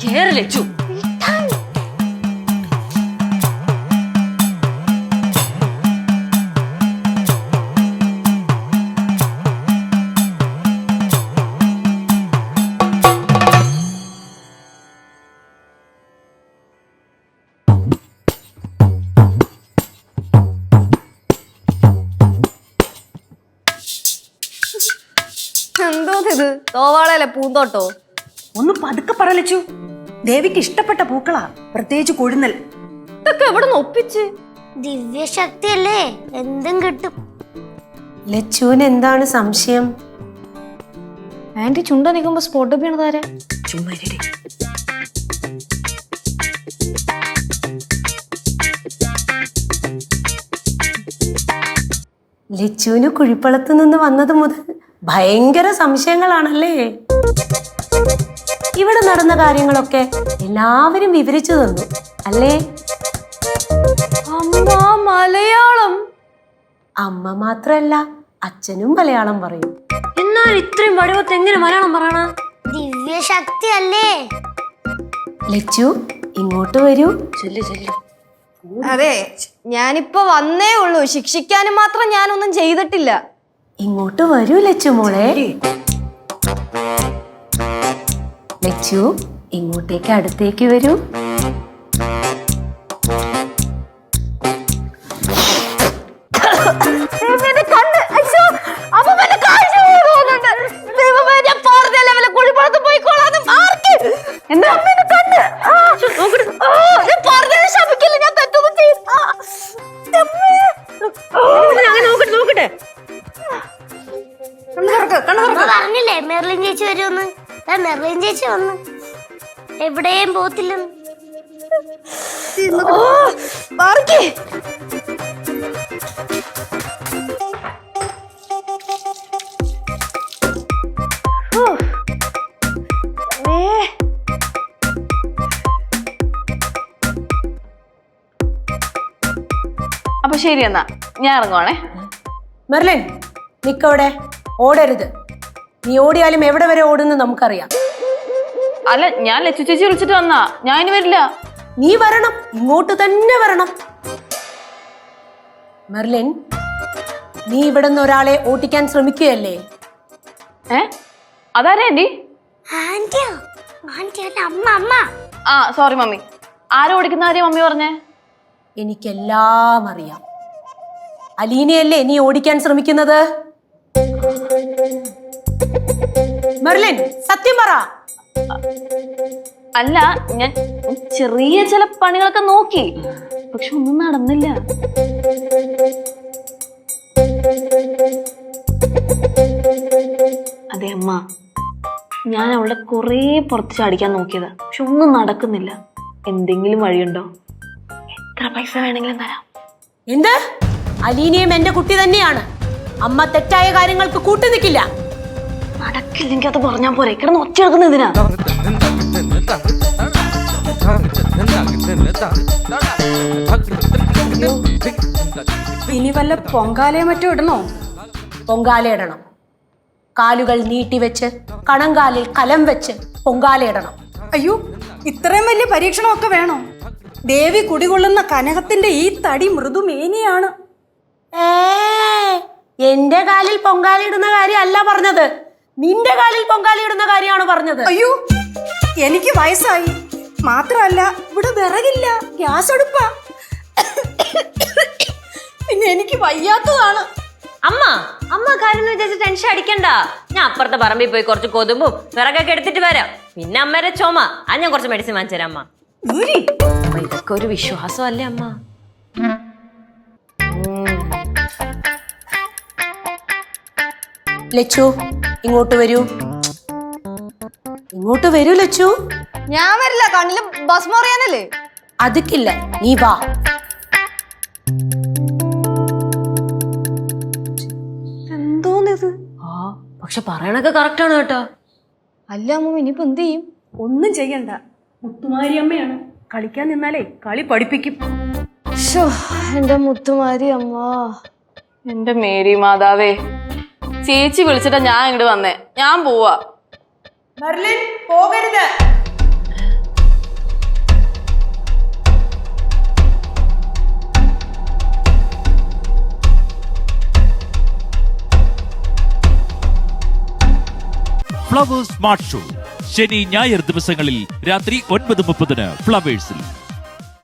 കേരളച്ചു എന്തോന്നിത് തോവാളയിലെ പൂന്തോട്ടോ? ഒന്ന് പതുക്കെ പറ ലച്ചു. ദേവിക്ക് ഇഷ്ടപ്പെട്ട പൂക്കളാ, പ്രത്യേകിച്ച് കൊഴുന്നൽ. ഇതൊക്കെ എവിടെ നിന്ന് ഒപ്പിച്ച്? ദിവ്യശക്തി അല്ലേ, എന്തും കിട്ടും. ലച്ചുവിന് എന്താണ് സംശയം? ആന്റി ചുണ്ട നിൽക്കുമ്പോ സ്പോട്ട് വീണതാരെ? ചുമ്മാ ലച്ചുവിന് കുഴിപ്പളത്ത് നിന്ന് വന്നത് മുതൽ ഭയങ്കര സംശയങ്ങളാണല്ലേ? ഇവിടെ നടന്ന കാര്യങ്ങളൊക്കെ എല്ലാവരും വിവരിച്ചു തന്നു അല്ലേ? അമ്മ മലയാളം. അമ്മ മാത്രല്ല, അച്ഛനും മലയാളം പറയും. എന്നാൽ ഇത്രയും വടിവത്ത് എങ്ങനെ മലയാളം പറയണ? ദിവ്യശക്തി അല്ലേ. ലച്ചു ഇങ്ങോട്ട് വരൂ. അതെ, ഞാനിപ്പോ വന്നേ ഉള്ളൂ. ശിക്ഷിക്കാനും മാത്രം ഞാനൊന്നും ചെയ്തിട്ടില്ല. ഇങ്ങോട്ട് വരൂ ലച്ചു മോളെ. ലച്ചു ഇങ്ങോട്ടേക്ക് അടുത്തേക്ക് വരൂ. പറഞ്ഞില്ലേ മെർലിൻ ചേച്ചി വരുമെന്ന്? മെർലിൻ ചേച്ചി വന്ന് എവിടെയും പോത്തില്ലെന്ന്. അപ്പൊ ശരി, എന്നാ ഞാൻ ഇറങ്ങുവാണേ. മെർലിൻ നിക്കവിടെ, ഓടരുത്. നീ ഓടിയാലും എവിടെ വരെ ഓടുന്നു നമുക്കറിയാം. അല്ല, ഞാൻ ലച്ചു ചേച്ചി വിളിച്ചിട്ട് വന്നാ, ഞാൻ ഇനി വരില്ല. നീ വരണം, ഇങ്ങോട്ട് തന്നെ വരണം. മെർലിൻ, നീ ഇവിടെ നിന്ന് ഒരാളെ ഓട്ടിക്കാൻ ശ്രമിക്കുകയല്ലേ? അതാരാ ആന്റി? ആന്റിയോ? ആന്റി അല്ല, അമ്മ. അമ്മ ആ സോറി മമ്മി. ആരും ഓടിക്കുന്ന കാര്യം മമ്മി പറഞ്ഞേ? എനിക്കെല്ലാം അറിയാം. അലീനയല്ലേ നീ ഓടിക്കാൻ ശ്രമിക്കുന്നത്? മെർലിൻ സത്യം പറ. അല്ല, ഞാൻ ചെറിയ ചില പണികളൊക്കെ നോക്കി, പക്ഷെ ഒന്നും നടന്നില്ല. അതെ അമ്മ, ഞാൻ അവളെ കുറെ പുറത്ത് ചാടിക്കാൻ നോക്കിയതാ, പക്ഷെ ഒന്നും നടക്കുന്നില്ല. എന്തെങ്കിലും വഴിയുണ്ടോ? എത്ര പൈസ വേണമെങ്കിലും തരാം. എന്ത്? അലീനയും എന്റെ കുട്ടി തന്നെയാണ്. അമ്മ തെറ്റായ കാര്യങ്ങൾക്ക് കൂട്ടു നിൽക്കില്ല. നടക്കില്ലെങ്കിൽ അത് പറഞ്ഞാ പോരെ, കിടന്ന് ഒച്ച എടുക്കുന്നതിനാ. ഇനി വല്ല പൊങ്കാലയോ മറ്റോ ഇടണോ? പൊങ്കാലയിടണം. കാലുകൾ നീട്ടിവെച്ച് കണങ്കാലിൽ കലം വെച്ച് പൊങ്കാലയിടണം. അയ്യോ, ഇത്രയും വലിയ പരീക്ഷണമൊക്കെ വേണോ? ദേവി കുടികൊള്ളുന്ന കനകത്തിന്റെ ഈ തടി മൃദുമേനിയാണ്. എന്റെ കാലിൽ പൊങ്കാലയിടുന്ന കാര്യമല്ല പറഞ്ഞത്, നിന്റെ കാലിൽ പൊങ്കാലയിടുന്ന കാര്യമാണ് പറഞ്ഞത്. അയ്യോ, എനിക്ക് വയസ്സായി. മാത്രമല്ല ഇവിടെ വിറകില്ല, ഗ്യാസ് അടുപ്പാ. പിന്നെ എനിക്ക് വയ്യാത്തതാണ്. അമ്മ കാര്യം വിചാരിച്ച് ടെൻഷൻ അടിക്കണ്ട. ഞാൻ അപ്പുറത്തെ പറമ്പിൽ പോയി കുറച്ച് കൊതുമ്പും വിറകൊക്കെ എടുത്തിട്ട് വരാം. പിന്നെ അമ്മേരെ ചുമ, അത് ഞാൻ കുറച്ച് മെഡിസിൻ വാങ്ങിച്ചു തരാം. അമ്മ ഇതൊക്കെ ഒരു വിശ്വാസമല്ലേ അമ്മ? ലച്ചു ഇങ്ങോട്ട് വരൂ. ഇങ്ങോട്ട് വരൂ ലച്ചു. ഞാൻ വരില്ല, കണ്ണില് ഭസ്മം അറിയാനല്ലേ. അതിക്കില്ല, നീ വാ. എന്തോന്നിത്? പക്ഷെ പറയണൊക്കെ കറക്റ്റ് ആണ് കേട്ടോ. അല്ല അമ്മ, ഇനിയിപ്പോ എന്ത് ചെയ്യും? ഒന്നും ചെയ്യണ്ട, മുത്തുമാരി അമ്മയാണ്. കളിക്കാൻ നിന്നാലേ കളി പഠിപ്പിക്കും. എന്റെ മുത്തുമാരി അമ്മ. എന്റെ മേരി മാതാവേ, ചേച്ചി വിളിച്ചിട്ടാ ഞാൻ ഇങ്ങോട്ട് വന്നേ. ഞാൻ പോവാ. മെർലിൻ പോകരുത്. ഫ്ലവേഴ്സ് സ്മാർട്ട് ഷോ ശനി ഞായർ ദിവസങ്ങളിൽ രാത്രി 9:30 ഫ്ലവേഴ്സിൽ.